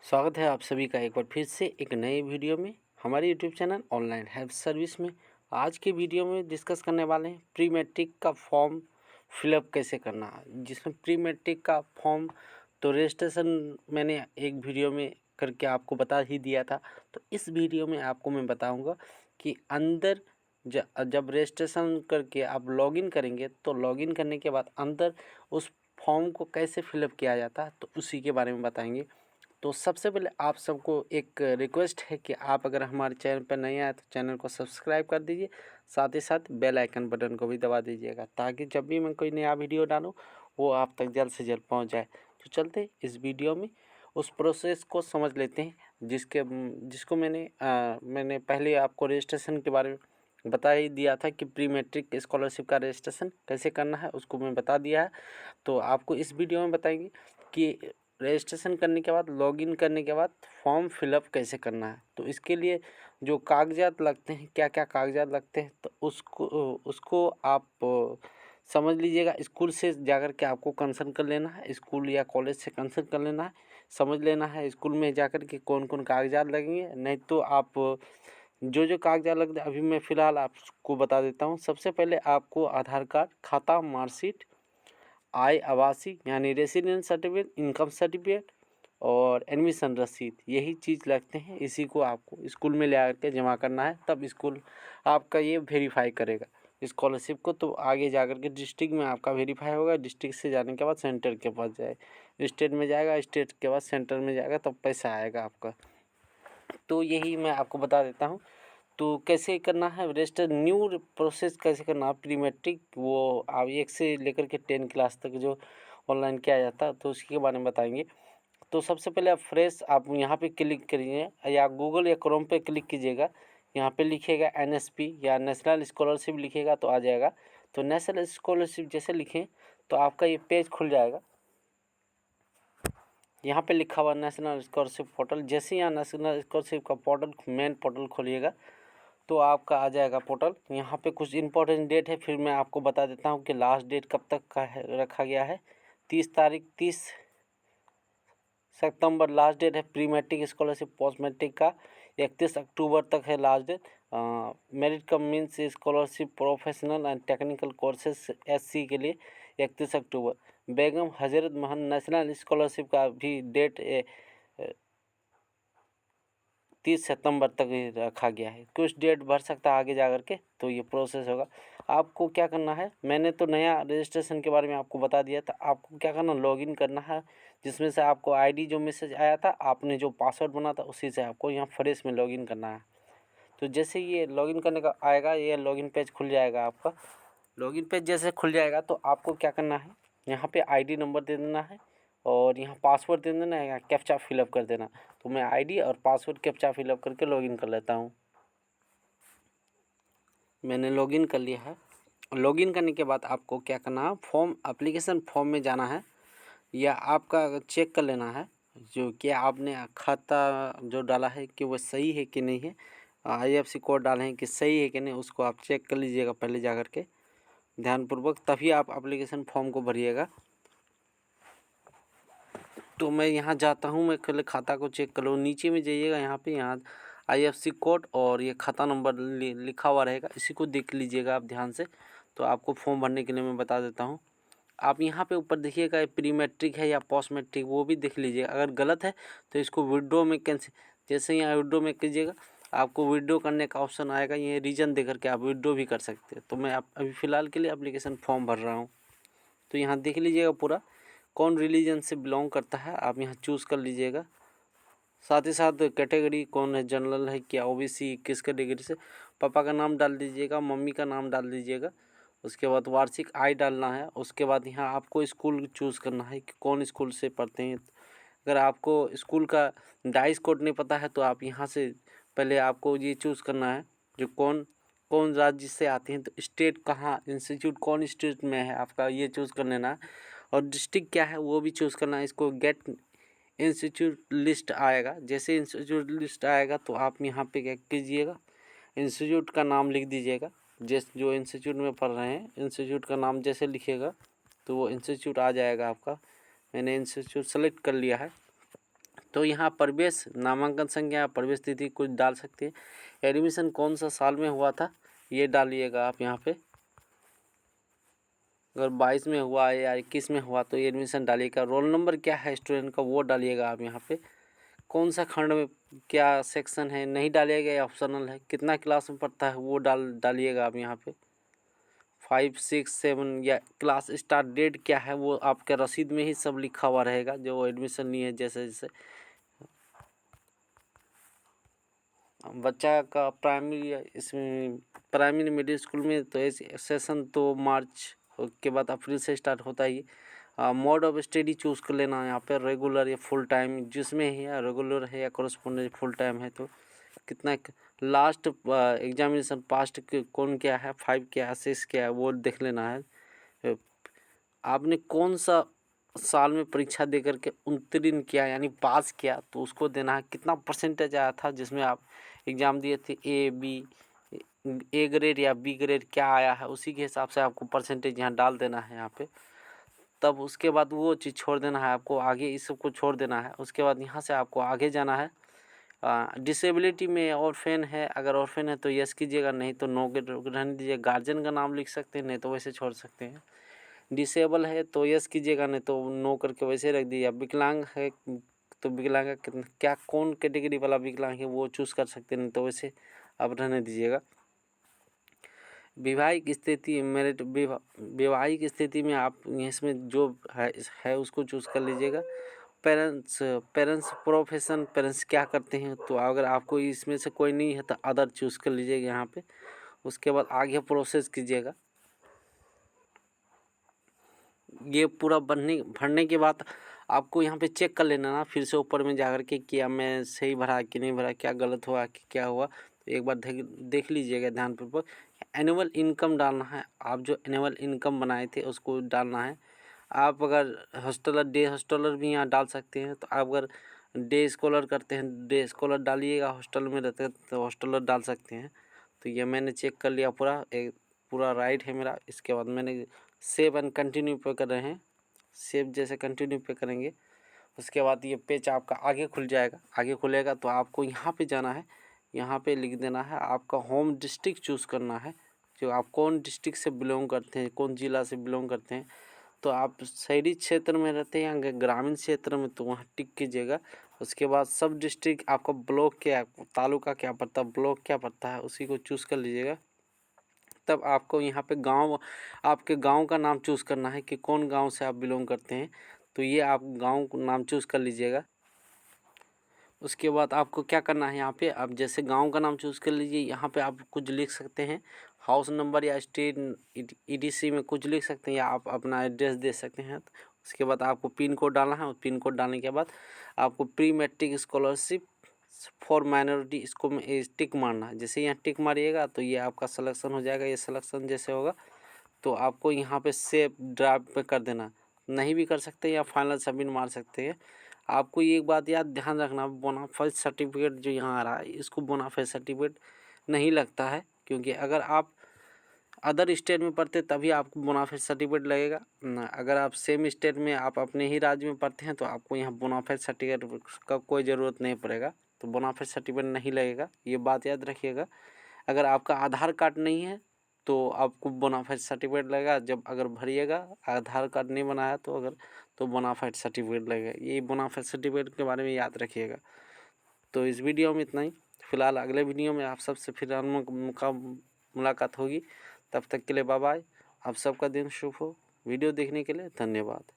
स्वागत है आप सभी का एक बार फिर से एक नए वीडियो में हमारे YouTube channel online health service में। आज के वीडियो में डिस्कस करने वाले हैं प्री मैट्रिक का फॉर्म फिलअप कैसे करना है। जिसमें प्री मैट्रिक का फॉर्म तो रजिस्ट्रेशन मैंने एक वीडियो में करके आपको बता ही दिया था। तो इस वीडियो में आपको मैं बताऊँगा कि अंदर जब रजिस्ट्रेशन करके आप लॉगिन करेंगे तो लॉगिन करने के बाद अंदर उस फॉर्म को कैसे फिलअप किया जाता है, तो उसी के बारे में बताएंगे। तो सबसे पहले आप सबको एक रिक्वेस्ट है कि आप अगर हमारे चैनल पर नए आए तो चैनल को सब्सक्राइब कर दीजिए, साथ ही साथ बेल आइकन बटन को भी दबा दीजिएगा ताकि जब भी मैं कोई नया वीडियो डालूं वो आप तक जल्द से जल्द पहुंच जाए। तो चलते इस वीडियो में उस प्रोसेस को समझ लेते हैं जिसको मैंने पहले आपको रजिस्ट्रेशन के बारे में बता ही दिया था कि प्री मैट्रिक स्कॉलरशिप का रजिस्ट्रेशन कैसे करना है, उसको मैं बता दिया है। तो आपको इस वीडियो में बताएंगे कि रजिस्ट्रेशन करने के बाद लॉगिन करने के बाद फॉर्म फिलअप कैसे करना है। तो इसके लिए जो कागजात लगते हैं, क्या क्या कागजात लगते हैं, तो उसको आप समझ लीजिएगा। स्कूल से जाकर के आपको कंसल्ट कर लेना है, स्कूल या कॉलेज से कंसल्ट कर लेना है, समझ लेना है स्कूल में जाकर के कौन कौन कागजात लगेंगे। नहीं तो आप जो कागजात लगते हैं अभी मैं फ़िलहाल आपको बता देता हूँ। सबसे पहले आपको आधार कार्ड, खाता, मार्कशीट, आय आवासी यानी रेसिडेंट सर्टिफिकेट, इनकम सर्टिफिकेट और एडमिशन रसीद, यही चीज़ लगते हैं। इसी को आपको स्कूल में ले आकर जमा करना है, तब स्कूल आपका ये वेरीफाई करेगा स्कॉलरशिप को। तो आगे जाकर के डिस्ट्रिक्ट में आपका वेरीफाई होगा, डिस्ट्रिक्ट से जाने के बाद सेंटर के पास जाएगा, स्टेट में जाएगा, स्टेट के बाद सेंटर में जाएगा, तब पैसा आएगा आपका। तो यही मैं आपको बता देता हूँ। तो कैसे करना है रजिस्टर, न्यू प्रोसेस कैसे करना है प्री मैट्रिक, वो आप 1 से लेकर के 10 क्लास तक जो ऑनलाइन किया जाता है तो उसके बारे में बताएंगे। तो सबसे पहले आप यहाँ पे क्लिक करिए या गूगल या क्रोम पे क्लिक कीजिएगा। यहाँ पे लिखिएगा NSP या नेशनल स्कॉलरशिप लिखिएगा तो आ जाएगा। तो नेशनल स्कॉलरशिप जैसे लिखें तो आपका ये पेज खुल जाएगा। यहाँ पे लिखा हुआ नेशनल स्कॉलरशिप पोर्टल। जैसे यहाँ नेशनल स्कॉलरशिप का पोर्टल मेन पोर्टल खोलिएगा तो आपका आ जाएगा पोर्टल। यहाँ पे कुछ इंपॉर्टेंट डेट है, फिर मैं आपको बता देता हूँ कि लास्ट डेट कब तक का है रखा गया है। 30 सितंबर लास्ट डेट है pre matric scholarship. Post matric का 31 अक्टूबर तक है last date. Merit cum means scholarship professional and technical courses SC के लिए 31 अक्टूबर। बेगम हजरत महल नेशनल स्कॉलरशिप का भी डेट 30 सितंबर तक ही रखा गया है। कुछ डेट बढ़ सकता है आगे जा कर के, तो ये प्रोसेस होगा। आपको क्या करना है, मैंने तो नया रजिस्ट्रेशन के बारे में आपको बता दिया था। आपको क्या करना, लॉगिन करना है, जिसमें से आपको आईडी जो मैसेज आया था, आपने जो पासवर्ड बना था उसी से आपको यहाँ फ्रेश में लॉगिन करना है। तो जैसे ये लॉगिन करने का आएगा, ये लॉगिन पेज खुल जाएगा आपका। लॉगिन पेज जैसे खुल जाएगा तो आपको क्या करना है, यहाँ पे आईडी नंबर दे देना है और यहाँ पासवर्ड दे देना है, यहाँ कैप्चा फिलअप कर देना। तो मैं आईडी और पासवर्ड कैप्चा फिलअप करके लॉगिन कर लेता हूँ। मैंने लॉगिन कर लिया है। लॉगिन करने के बाद आपको क्या करना है, फॉर्म एप्लीकेशन फॉर्म में जाना है या आपका चेक कर लेना है जो कि आपने खाता जो डाला है कि वो सही है कि नहीं है, IFSC कोड डाले हैं कि सही है कि नहीं, उसको आप चेक कर लीजिएगा पहले जा कर के ध्यानपूर्वक, तभी आप एप्लीकेशन फॉर्म को भरिएगा। तो मैं यहाँ जाता हूँ, मैं पहले खाता को चेक कर लूँ। नीचे में जाइएगा, यहाँ IFSC कोड और ये खाता नंबर लिखा हुआ रहेगा, इसी को देख लीजिएगा आप ध्यान से। तो आपको फॉर्म भरने के लिए मैं बता देता हूँ। आप यहाँ पे ऊपर देखिएगा प्री मैट्रिक है या पोस्ट मैट्रिक, वो भी देख लीजिएगा। अगर गलत है तो इसको विड्रॉ में कैंसिल, जैसे यहाँ विड्रॉ में कीजिएगा आपको विड्रॉ करने का ऑप्शन आएगा, ये रीजन दे करके आप विड्रॉ भी कर सकते हैं। तो मैं अभी फ़िलहाल के लिए एप्लीकेशन फॉर्म भर रहा हूँ। तो यहाँ देख लीजिएगा पूरा कौन रिलीजन से बिलोंग करता है, आप यहाँ चूज़ कर लीजिएगा। साथ ही साथ कैटेगरी कौन है, जनरल है क्या, OBC, किस कैटेगरी से। पापा का नाम डाल दीजिएगा, मम्मी का नाम डाल दीजिएगा। उसके बाद वार्षिक आय डालना है। उसके बाद यहाँ आपको स्कूल चूज़ करना है कि कौन स्कूल से पढ़ते हैं। अगर आपको स्कूल का डाइस कोड नहीं पता है तो आप यहाँ से पहले आपको ये चूज़ करना है जो कौन कौन राज्य से आते हैं। तो स्टेट कहाँ, इंस्टीट्यूट कौन स्टेट में है आपका, ये चूज़ कर लेना है। और डिस्ट्रिक्ट क्या है वो भी चूज़ करना है। इसको गेट इंस्टीट्यूट लिस्ट आएगा, जैसे इंस्टीट्यूट लिस्ट आएगा तो आप यहाँ पे क्या कीजिएगा, इंस्टीट्यूट का नाम लिख दीजिएगा। जो इंस्टीट्यूट में पढ़ रहे हैं इंस्टीट्यूट का नाम जैसे लिखिएगा तो वो इंस्टीट्यूट आ जाएगा आपका। मैंने इंस्टीट्यूट सेलेक्ट कर लिया है। तो यहाँ प्रवेश नामांकन संख्या प्रवेश तिथि कुछ डाल सकते हैं। एडमिशन कौन सा साल में हुआ था ये डालिएगा आप यहाँ पे। अगर 22 में हुआ है या 21 में हुआ तो एडमिशन डालिएगा। रोल नंबर क्या है स्टूडेंट का वो डालिएगा आप यहाँ पे। कौन सा खंड में क्या सेक्शन है नहीं डालिएगा या ऑप्शनल है। कितना क्लास में पढ़ता है वो डालिएगा आप यहाँ पे। 5, 6, 7 या क्लास स्टार्ट डेट क्या है वो आपके रसीद में ही सब लिखा हुआ रहेगा जो एडमिशन लिए जैसे जैसे। बच्चा का प्राइमरी मिडिल स्कूल में तो सेशन तो मार्च के बाद अप्रैल से स्टार्ट होता ही। मोड ऑफ स्टडी चूज़ कर लेना यहाँ पे, रेगुलर या फुल टाइम जिसमें है, या रेगुलर है या कॉरेस्पॉन्डेंट फुल टाइम है तो कितना। लास्ट एग्जामिनेशन पास्ट कौन क्या है, 5 क्या है, 6 क्या है वो देख लेना है। आपने कौन सा साल में परीक्षा दे करके उत्तीर्ण किया यानी पास किया तो उसको देना है। कितना परसेंटेज आया था जिसमें आप एग्ज़ाम दिए थे, ए ग्रेड या बी ग्रेड क्या आया है उसी के हिसाब से आपको परसेंटेज यहाँ डाल देना है यहाँ पे। तब उसके बाद वो चीज़ छोड़ देना है आपको, आगे इस सब को छोड़ देना है। उसके बाद यहाँ से आपको आगे जाना है। डिसेबिलिटी में ऑर्फेन है, अगर ऑर्फेन है तो यस कीजिएगा, नहीं तो नो रहने दीजिए। गार्जियन का नाम लिख सकते हैं, नहीं तो वैसे छोड़ सकते हैं। डिसेबल है तो यस कीजिएगा, नहीं तो नो करके वैसे रख दीजिए। विकलांग है तो विकलांग क्या कौन कैटेगरी वाला विकलांग है वो चूज़ कर सकते हैं, नहीं तो वैसे आप रहने दीजिएगा। वैवाहिक स्थिति मेरिट वैवाहिक स्थिति में आप इसमें जो है उसको चूज़ कर लीजिएगा। पेरेंट्स प्रोफेशन पेरेंट्स क्या करते हैं तो अगर आपको इसमें से कोई नहीं है तो अदर चूज़ कर लीजिएगा यहाँ पे। उसके बाद आगे प्रोसेस कीजिएगा। ये पूरा भरने के बाद आपको यहाँ पे चेक कर लेना ना फिर से ऊपर में जा कर के क्या मैं सही भरा कि नहीं भरा, क्या गलत हुआ कि क्या हुआ, तो एक बार देख लीजिएगा ध्यानपूर्वक। एनुअल इनकम डालना है, आप जो एनुअल इनकम बनाए थे उसको डालना है। आप अगर हॉस्टलर डे हॉस्टलर भी यहाँ डाल सकते हैं, तो आप अगर डे स्कॉलर करते हैं डे स्कॉलर डालिएगा, हॉस्टल में रहते हैं तो हॉस्टलर डाल सकते हैं। तो ये मैंने चेक कर लिया पूरा राइट है मेरा। इसके बाद मैंने सेव एंड कंटिन्यू पे कर रहे हैं। सेव जैसे कंटिन्यू पे करेंगे उसके बाद ये पेज आपका आगे खुल जाएगा। आगे खुलेगा तो आपको यहाँ पे जाना है, यहाँ पे लिख देना है आपका होम डिस्ट्रिक्ट चूज़ करना है, जो आप कौन डिस्ट्रिक्ट से बिलोंग करते हैं, कौन ज़िला से बिलोंग करते हैं। तो आप शहरी क्षेत्र में रहते हैं या ग्रामीण क्षेत्र में तो वहाँ टिक कीजिएगा। उसके बाद सब डिस्ट्रिक्ट आपका ब्लॉक क्या तालुका क्या पड़ता है, ब्लॉक क्या पड़ता है उसी को चूज़ कर लीजिएगा। तब आपको यहाँ पे आपके गांव का नाम चूज़ करना है कि कौन गांव से आप बिलोंग करते हैं, तो ये आप गांव को नाम चूज़ कर लीजिएगा। उसके बाद आपको क्या करना है, यहाँ पे आप जैसे गांव का नाम चूज़ कर लीजिए। यहाँ पे आप कुछ लिख सकते हैं, हाउस नंबर या स्टेट ईडीसी में कुछ लिख सकते हैं, या आप अपना एड्रेस दे सकते हैं। उसके बाद आपको पिन कोड डालना है और पिन कोड डालने के बाद आपको pre matric scholarship for minority इसको टिक मारना है। जैसे यहाँ टिक मारिएगा तो ये आपका सिलेक्शन हो जाएगा। ये सिलेक्शन जैसे होगा तो आपको यहाँ पे सेव ड्राइव पे कर देना, नहीं भी कर सकते या फाइनल सबमिट मार सकते हैं। आपको ये एक बात याद ध्यान रखना, बोनाफाइड सर्टिफिकेट जो यहाँ आ रहा है इसको बोनाफाइड सर्टिफिकेट नहीं लगता है, क्योंकि अगर आप अदर स्टेट में पढ़ते तभी आपको बोनाफाइड सर्टिफिकेट लगेगा। अगर आप सेम स्टेट में आप अपने ही राज्य में पढ़ते हैं तो आपको यहाँ बोनाफाइड सर्टिफिकेट का कोई ज़रूरत नहीं पड़ेगा, तो बोनाफाइड सर्टिफिकेट नहीं लगेगा, ये बात याद रखिएगा। अगर आपका आधार कार्ड नहीं है तो आपको बोनाफाइड सर्टिफिकेट लगेगा। जब अगर भरिएगा आधार कार्ड नहीं बनाया तो बोनाफाइड सर्टिफिकेट लगेगा। ये बोनाफाइड सर्टिफिकेट के बारे में याद रखिएगा। तो इस वीडियो में इतना ही। फिलहाल अगले वीडियो में आप सबसे फिर मुलाकात होगी। तब तक के लिए बाय बाय। आप सबका दिन शुभ हो। वीडियो देखने के लिए धन्यवाद।